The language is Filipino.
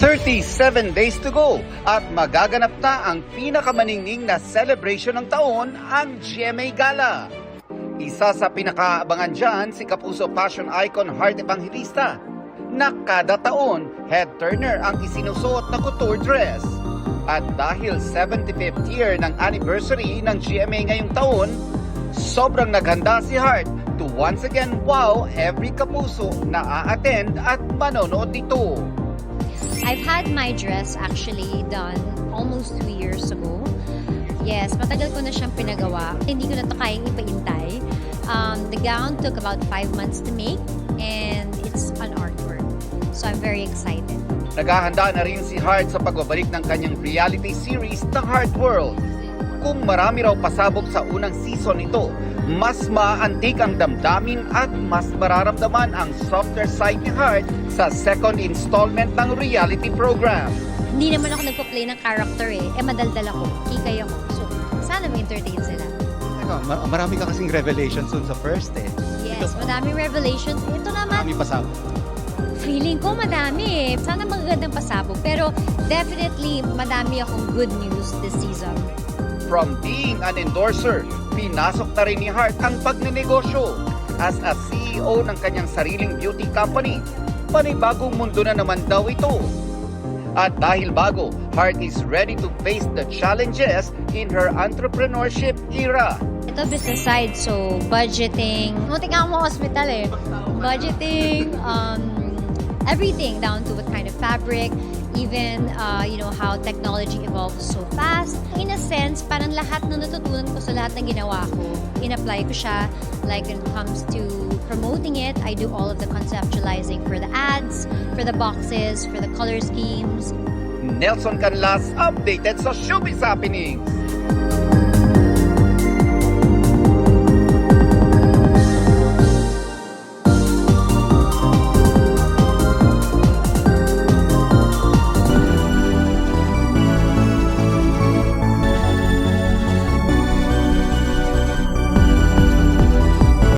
37 days to go at magaganap na ang pinakamaningning na celebration ng taon, ang GMA Gala. Isa sa pinakaabangan dyan si Kapuso fashion icon Heart Evangelista na kada taon head turner ang isinusuot na couture dress. At dahil 75th year ng anniversary ng GMA ngayong taon, sobrang naghanda si Heart to once again wow every kapuso na a-attend at manonood dito. I've had my dress actually done almost 2 years ago. Yes, matagal ko na siyang pinagawa. Hindi ko na ito kayang ipaintay. The gown took about 5 months to make and it's an artwork. So I'm very excited. Naghahanda na rin si Heart sa pagbabalik ng kanyang reality series na Heart World. Kung marami raw pasabog sa unang season nito, mas maantig ang damdamin at mas mararamdaman ang softer side ni Heart sa second installment ng reality program. Hindi naman ako nagpa-play ng character madaldal ako, kikay ako. So, sana ma-entertain sila. Marami ka kasing revelations dun sa first Yes, madaming revelations. Ito naman, Marami pasabog. feeling ko madami Sana magagandang pasabog. Pero definitely, madami akong good news this season. From being an endorser, pinasok na rin ni Heart ang pagnenegosyo. As a CEO ng kanyang sariling beauty company, panibagong mundo na naman daw ito. At dahil bago, Heart is ready to face the challenges in her entrepreneurship era. Ito business side, so budgeting. Muntik nga mo hospital Budgeting, everything down to what kind of fabric, even how technology evolves so fast. In a sense, parang lahat na natutunan ko sa lahat ng ginawa ko, in-apply ko siya. Like when it comes to promoting it, I do all of the conceptualizing for the ads, for the boxes, for the color schemes. Nelson Canlas, updated sa Showbiz Happenings.